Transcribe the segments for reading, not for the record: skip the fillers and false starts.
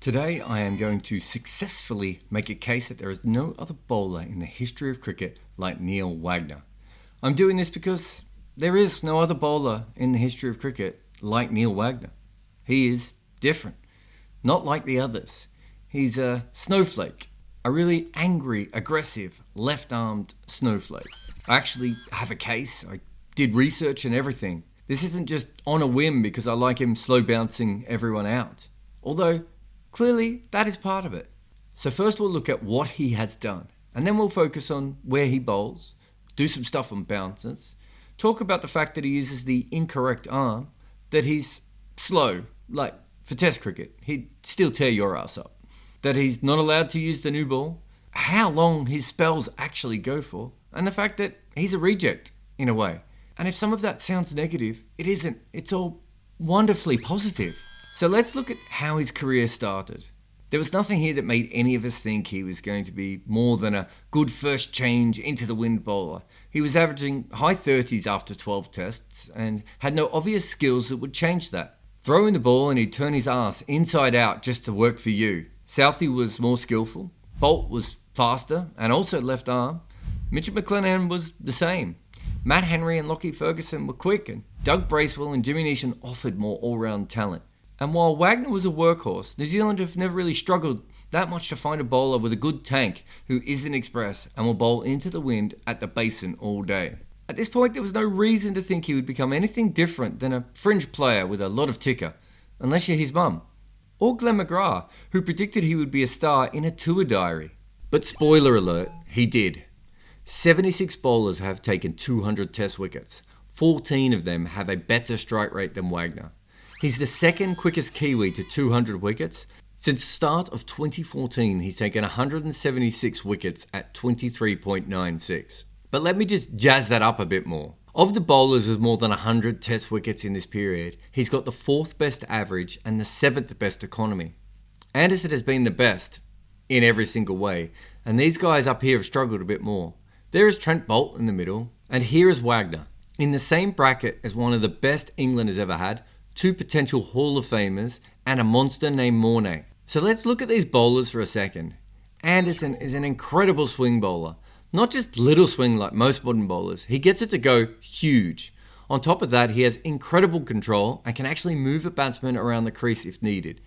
Today I am going to successfully make a case that there is no other bowler in the history of cricket like Neil Wagner. I'm doing this because there is no other bowler in the history of cricket like Neil Wagner. He is different, not like the others. He's a snowflake, a really angry, aggressive, left-armed snowflake. I actually have a case. I did research and everything. This isn't just on a whim because I like him slow bouncing everyone out. Although, clearly, that is part of it. So first we'll look at what he has done, and then we'll focus on where he bowls, do some stuff on bounces, talk about the fact that he uses the incorrect arm, that he's slow, like for test cricket, he'd still tear your ass up, that he's not allowed to use the new ball, how long his spells actually go for, and the fact that he's a reject, in a way. And if some of that sounds negative, it isn't. It's all wonderfully positive. So let's look at how his career started. There was nothing here that made any of us think he was going to be more than a good first change into the wind bowler. He was averaging high 30s after 12 tests and had no obvious skills that would change that. Throw in the ball and he'd turn his ass inside out just to work for you. Southey was more skillful. Bolt was faster and also left arm. Mitchell McClenaghan was the same. Matt Henry and Lockie Ferguson were quick, and Doug Bracewell and Jimmy Neesham offered more all-round talent. And while Wagner was a workhorse, New Zealand have never really struggled that much to find a bowler with a good tank who isn't express and will bowl into the wind at the basin all day. At this point, there was no reason to think he would become anything different than a fringe player with a lot of ticker, unless you're his mum. Or Glenn McGrath, who predicted he would be a star in a tour diary. But spoiler alert, he did. 76 bowlers have taken 200 test wickets. 14 of them have a better strike rate than Wagner. He's the second quickest Kiwi to 200 wickets. Since the start of 2014, he's taken 176 wickets at 23.96. But let me just jazz that up a bit more. Of the bowlers with more than 100 test wickets in this period, he's got the 4th best average and the 7th best economy. Anderson has been the best in every single way, and these guys up here have struggled a bit more. There is Trent Boult in the middle, and here is Wagner, in the same bracket as one of the best England has ever had, 2 potential Hall of Famers, and a monster named Mornay. So let's look at these bowlers for a second. Anderson is an incredible swing bowler. Not just little swing like most modern bowlers, he gets it to go huge. On top of that, he has incredible control and can actually move a batsman around the crease if needed.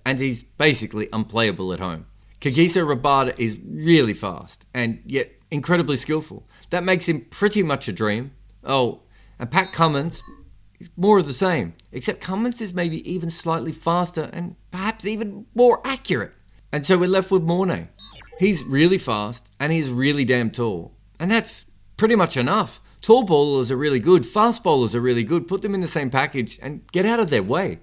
And he's basically unplayable at home. Kagiso Rabada is really fast, and yet incredibly skillful. That makes him pretty much a dream. Oh, and Pat Cummins is more of the same, except Cummins is maybe even slightly faster and perhaps even more accurate. And so we're left with Mornay. He's really fast and he's really damn tall. And that's pretty much enough. Tall bowlers are really good, fast bowlers are really good. Put them in the same package and get out of their way.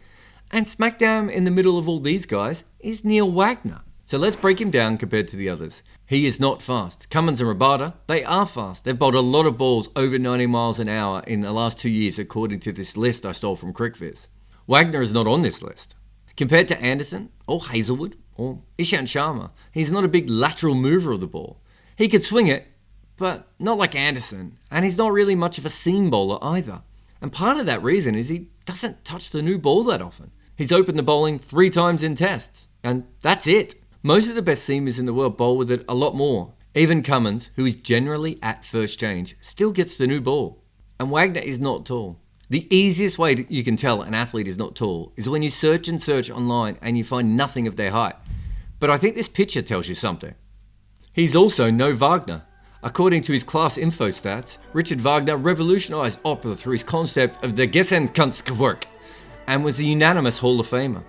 And smack down in the middle of all these guys is Neil Wagner. So let's break him down compared to the others. He is not fast. Cummins and Rabada, they are fast. They've bowled a lot of balls over 90 miles an hour in the last 2 years according to this list I stole from CricViz. Wagner is not on this list. Compared to Anderson, or Hazelwood, or Ishant Sharma, he's not a big lateral mover of the ball. He could swing it, but not like Anderson, and he's not really much of a seam bowler either. And part of that reason is he doesn't touch the new ball that often. He's opened the bowling 3 times in tests, and that's it. Most of the best seamers in the world bowl with it a lot more. Even Cummins, who is generally at first change, still gets the new ball. And Wagner is not tall. The easiest way you can tell an athlete is not tall is when you search and search online and you find nothing of their height. But I think this picture tells you something. He's also no Wagner. According to his class info stats, Richard Wagner revolutionized opera through his concept of the Gesamtkunstwerk and was a unanimous Hall of Famer.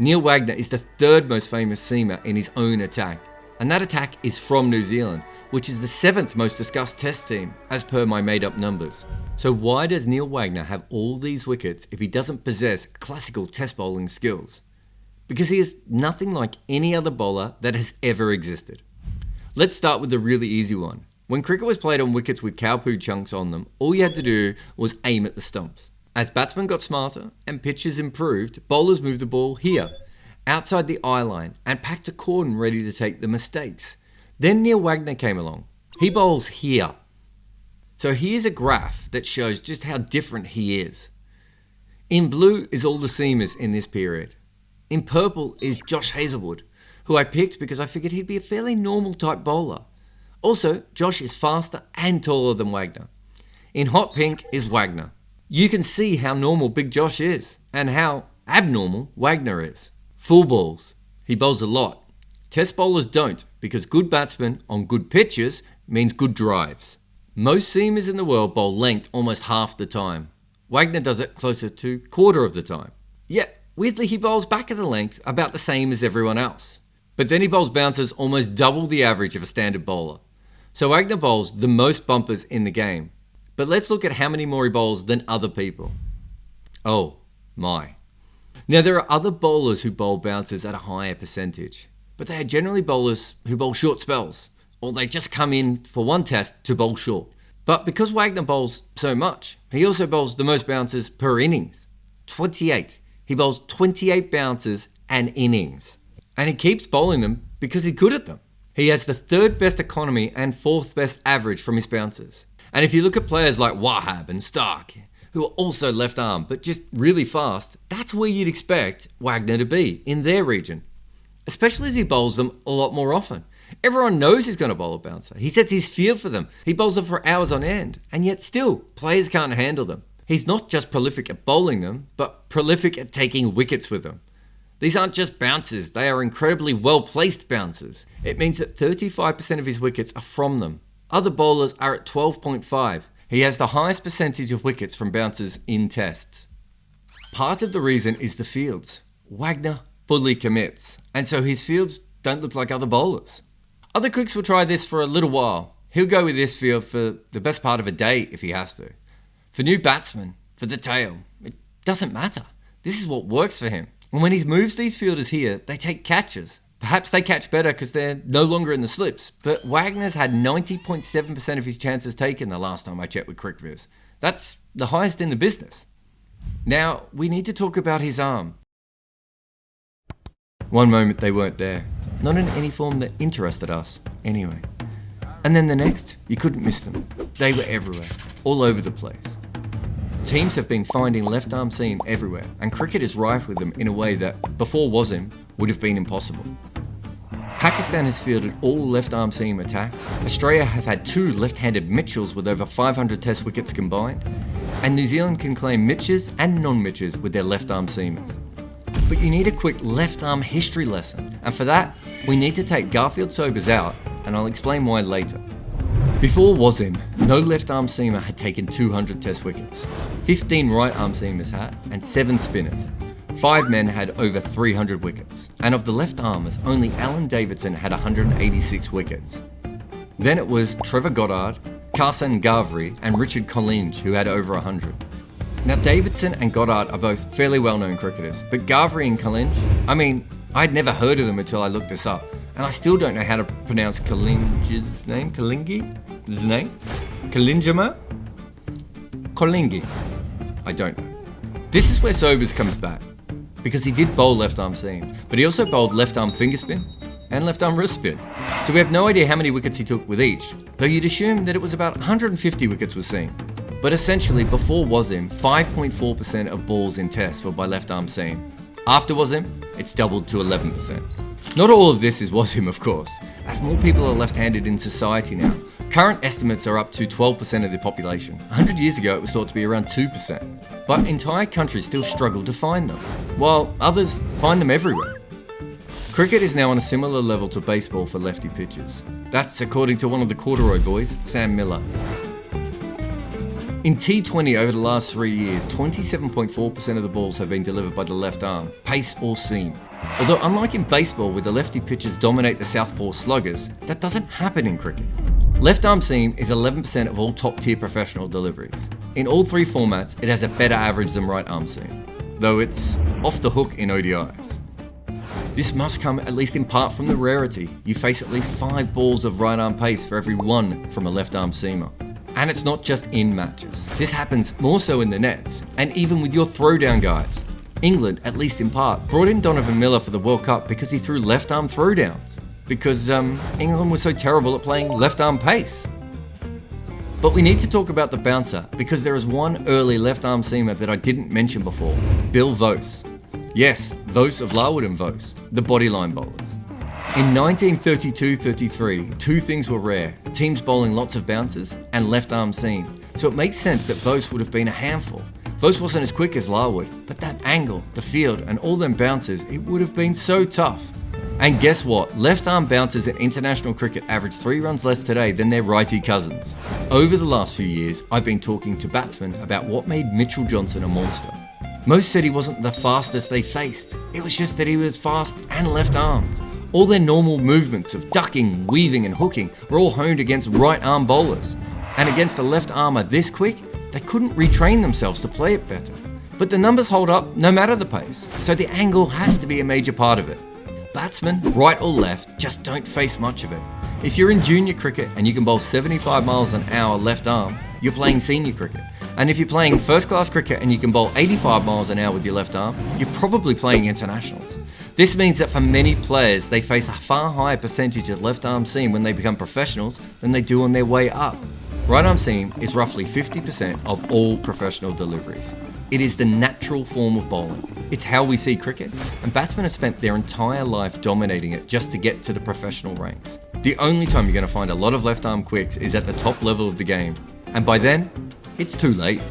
Neil Wagner is the 3rd most famous seamer in his own attack, and that attack is from New Zealand, which is the 7th most discussed test team, as per my made-up numbers. So why does Neil Wagner have all these wickets if he doesn't possess classical test bowling skills? Because he is nothing like any other bowler that has ever existed. Let's start with the really easy one. When cricket was played on wickets with cow poo chunks on them, all you had to do was aim at the stumps. As batsmen got smarter and pitches improved, bowlers moved the ball here, outside the eye line, and packed a cordon ready to take the mistakes. Then Neil Wagner came along. He bowls here. So here's a graph that shows just how different he is. In blue is all the seamers in this period. In purple is Josh Hazelwood, who I picked because I figured he'd be a fairly normal type bowler. Also, Josh is faster and taller than Wagner. In hot pink is Wagner. You can see how normal Big Josh is and how abnormal Wagner is. Full balls. He bowls a lot. Test bowlers don't, because good batsmen on good pitches means good drives. Most seamers in the world bowl length almost half the time. Wagner does it closer to quarter of the time. Yet, weirdly, he bowls back at the length about the same as everyone else. But then he bowls bouncers almost double the average of a standard bowler. So Wagner bowls the most bumpers in the game. But let's look at how many more he bowls than other people. Oh my. Now there are other bowlers who bowl bouncers at a higher percentage, but they are generally bowlers who bowl short spells, or they just come in for one test to bowl short. But because Wagner bowls so much, he also bowls the most bouncers per innings. 28. He bowls 28 bouncers an innings. And he keeps bowling them because he's good at them. He has the third best economy and fourth best average from his bouncers. And if you look at players like Wahab and Stark, who are also left arm but just really fast, that's where you'd expect Wagner to be in their region. Especially as he bowls them a lot more often. Everyone knows he's going to bowl a bouncer. He sets his field for them. He bowls them for hours on end. And yet still, players can't handle them. He's not just prolific at bowling them, but prolific at taking wickets with them. These aren't just bouncers, they are incredibly well-placed bouncers. It means that 35% of his wickets are from them. Other bowlers are at 12.5. He has the highest percentage of wickets from bouncers in tests. Part of the reason is the fields. Wagner fully commits, and so his fields don't look like other bowlers. Other cricks will try this for a little while. He'll go with this field for the best part of a day if he has to. For new batsmen, for the tail, it doesn't matter. This is what works for him. And when he moves these fielders here, they take catches. Perhaps they catch better because they're no longer in the slips. But Wagner's had 90.7% of his chances taken the last time I checked with CricViz. That's the highest in the business. Now, we need to talk about his arm. One moment they weren't there. Not in any form that interested us, anyway. And then the next, you couldn't miss them. They were everywhere, all over the place. Teams have been finding left arm seam everywhere, and cricket is rife with them in a way that, before Wasim, would have been impossible. Pakistan has fielded all left arm seam attacks, Australia have had 2 left-handed Mitchells with over 500 test wickets combined, and New Zealand can claim Mitches and non-Mitches with their left arm seamers. But you need a quick left arm history lesson, and for that, we need to take Garfield Sobers out, and I'll explain why later. Before Wasim, no left arm seamer had taken 200 test wickets. 15 right arm seamers had, and 7 spinners. 5 men had over 300 wickets, and of the left armers, only Alan Davidson had 186 wickets. Then it was Trevor Goddard, Karsan Ghavri, and Richard Collinge who had over 100. Now Davidson and Goddard are both fairly well-known cricketers, but Ghavri and Collinge, I'd never heard of them until I looked this up, and I still don't know how to pronounce Collinge's name. His name? Collinge? I don't know. This is where Sobers comes back, because he did bowl left arm seam, but he also bowled left arm finger spin and left arm wrist spin. So we have no idea how many wickets he took with each, though you'd assume that it was about 150 wickets with seam. But essentially, before Wasim, 5.4% of balls in tests were by left arm seam. After Wasim, it's doubled to 11%. Not all of this is Wasim, of course, as more people are left-handed in society now. Current estimates are up to 12% of the population. 100 years ago, it was thought to be around 2%. But entire countries still struggle to find them, while others find them everywhere. Cricket is now on a similar level to baseball for lefty pitchers. That's according to one of the corduroy boys, Sam Miller. In T20 over the last 3 years, 27.4% of the balls have been delivered by the left arm, pace or seam. Although unlike in baseball where the lefty pitchers dominate the Southpaws sluggers, that doesn't happen in cricket. Left arm seam is 11% of all top tier professional deliveries. In all 3 formats, it has a better average than right arm seam, though it's off the hook in ODIs. This must come at least in part from the rarity. You face at least 5 balls of right arm pace for every 1 from a left arm seamer. And it's not just in matches. This happens more so in the nets, and even with your throwdown guys. England, at least in part, brought in Donovan Miller for the World Cup because he threw left arm throwdowns. Because England was so terrible at playing left arm pace. But we need to talk about the bouncer, because there is one early left arm seamer that I didn't mention before, Bill Vose. Yes, those of Larwood and Vos, the bodyline bowlers. In 1932-33, two things were rare: teams bowling lots of bounces and left-arm seam. So it makes sense that Vos would have been a handful. Vos wasn't as quick as Larwood, but that angle, the field, and all them bounces, it would have been so tough. And guess what? Left-arm bouncers in international cricket average 3 runs less today than their righty cousins. Over the last few years, I've been talking to batsmen about what made Mitchell Johnson a monster. Most said he wasn't the fastest they faced. It was just that he was fast and left-armed. All their normal movements of ducking, weaving and hooking were all honed against right-arm bowlers. And against a left-armer this quick, they couldn't retrain themselves to play it better. But the numbers hold up no matter the pace, so the angle has to be a major part of it. Batsmen, right or left, just don't face much of it. If you're in junior cricket and you can bowl 75 miles an hour left arm, you're playing senior cricket. And if you're playing first class cricket and you can bowl 85 miles an hour with your left arm, you're probably playing internationals. This means that for many players, they face a far higher percentage of left arm seam when they become professionals than they do on their way up. Right arm seam is roughly 50% of all professional deliveries. It is the natural form of bowling. It's how we see cricket, and batsmen have spent their entire life dominating it just to get to the professional ranks. The only time you're going to find a lot of left arm quicks is at the top level of the game, and by then, it's too late.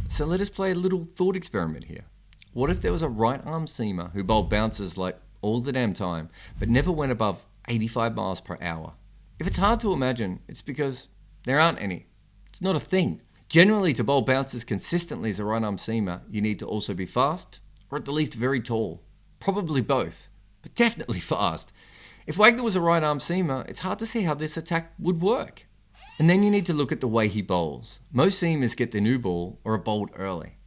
So let us play a little thought experiment here. What if there was a right arm seamer who bowled bouncers like all the damn time, but never went above 85 miles per hour? If it's hard to imagine, it's because there aren't any. It's not a thing. Generally, to bowl bouncers consistently as a right-arm seamer, you need to also be fast, or at the least very tall. Probably both, but definitely fast. If Wagner was a right-arm seamer, it's hard to see how this attack would work. And then you need to look at the way he bowls. Most seamers get the new ball or are bowled early.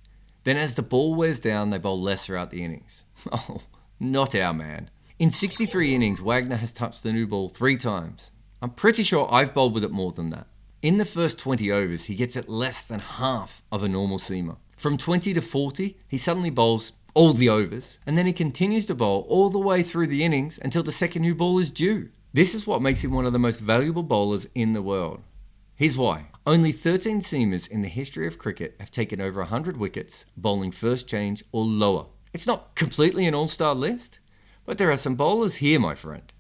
Then as the ball wears down, they bowl less throughout the innings. Oh, not our man. In 63 innings, Wagner has touched the new ball 3 times. I'm pretty sure I've bowled with it more than that. In the first 20 overs, he gets it less than half of a normal seamer. From 20 to 40, he suddenly bowls all the overs, and then he continues to bowl all the way through the innings until the second new ball is due. This is what makes him one of the most valuable bowlers in the world. Here's why. Only 13 seamers in the history of cricket have taken over 100 wickets, bowling first change or lower. It's not completely an all-star list, but there are some bowlers here, my friend.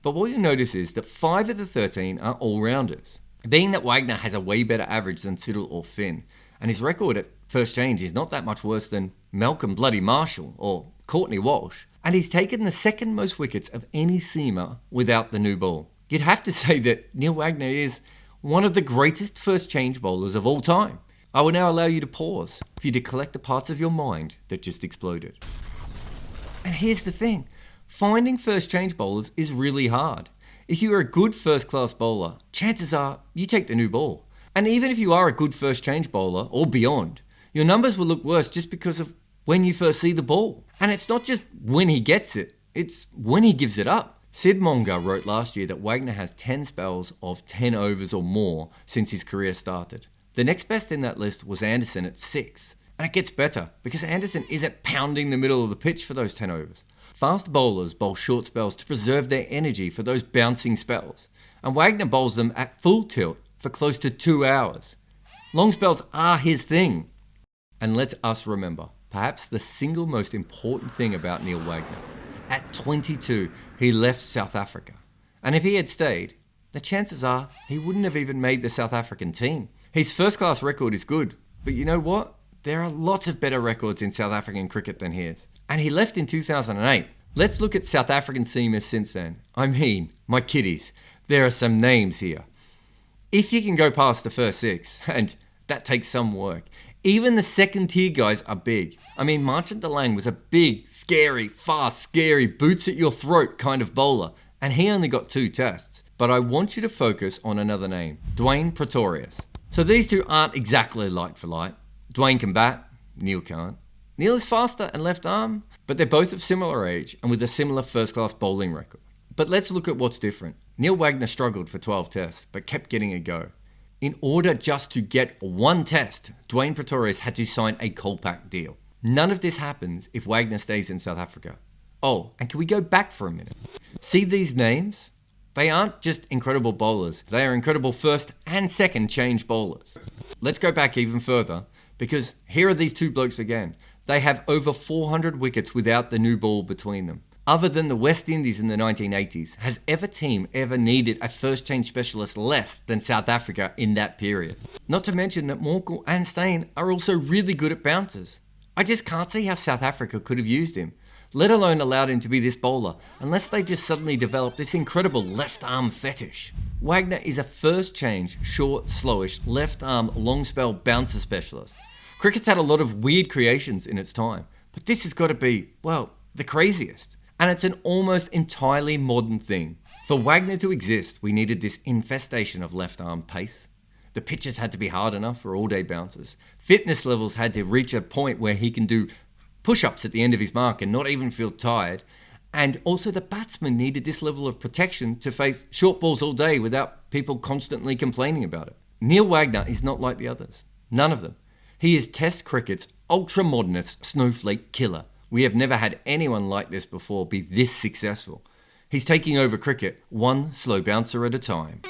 But what you'll notice is that 5 of the 13 are all-rounders. Being that Wagner has a way better average than Siddle or Finn, and his record at first change is not that much worse than Malcolm Bloody Marshall or Courtney Walsh, and he's taken the second most wickets of any seamer without the new ball. You'd have to say that Neil Wagner is one of the greatest first change bowlers of all time. I will now allow you to pause for you to collect the parts of your mind that just exploded. And here's the thing, finding first change bowlers is really hard. If you are a good first-class bowler, chances are you take the new ball. And even if you are a good first-change bowler, or beyond, your numbers will look worse just because of when you first see the ball. And it's not just when he gets it, it's when he gives it up. Sid Monga wrote last year that Wagner has 10 spells of 10 overs or more since his career started. The next best in that list was Anderson at 6. And it gets better, because Anderson isn't pounding the middle of the pitch for those 10 overs. Fast bowlers bowl short spells to preserve their energy for those bouncing spells, and Wagner bowls them at full tilt for close to 2 hours. Long spells are his thing. And let us remember, perhaps the single most important thing about Neil Wagner. At 22, he left South Africa. And if he had stayed, the chances are he wouldn't have even made the South African team. His first-class record is good, but you know what? There are lots of better records in South African cricket than his. And he left in 2008. Let's look at South African seamers since then. I mean, my kiddies, there are some names here. If you can go past the first 6, and that takes some work, even the second tier guys are big. I mean, Marchant de Lang was a big, scary, fast, scary, boots at your throat kind of bowler, and he only got 2 tests. But I want you to focus on another name, Dwayne Pretorius. So these two aren't exactly like for like. Dwayne can bat, Neil can't. Neil is faster and left arm, but they're both of similar age and with a similar first-class bowling record. But let's look at what's different. Neil Wagner struggled for 12 tests, but kept getting a go. In order just to get 1 test, Dwayne Pretorius had to sign a Colpack deal. None of this happens if Wagner stays in South Africa. Oh, and can we go back for a minute? See these names? They aren't just incredible bowlers. They are incredible first and second change bowlers. Let's go back even further. Because here are these two blokes again. They have over 400 wickets without the new ball between them. Other than the West Indies in the 1980s, has ever team ever needed a first change specialist less than South Africa in that period? Not to mention that Morkel and Steyn are also really good at bouncers. I just can't see how South Africa could have used him, let alone allowed him to be this bowler, unless they just suddenly developed this incredible left arm fetish. Wagner is a first change, short, slowish, left arm, long spell bouncer specialist. Cricket's had a lot of weird creations in its time, but this has got to be, well, the craziest. And it's an almost entirely modern thing. For Wagner to exist, we needed this infestation of left arm pace. The pitches had to be hard enough for all day bouncers. Fitness levels had to reach a point where he can do push-ups at the end of his mark and not even feel tired. And also the batsman needed this level of protection to face short balls all day without people constantly complaining about it. Neil Wagner is not like the others. None of them. He is Test cricket's ultramodernist snowflake killer. We have never had anyone like this before be this successful. He's taking over cricket one slow bouncer at a time.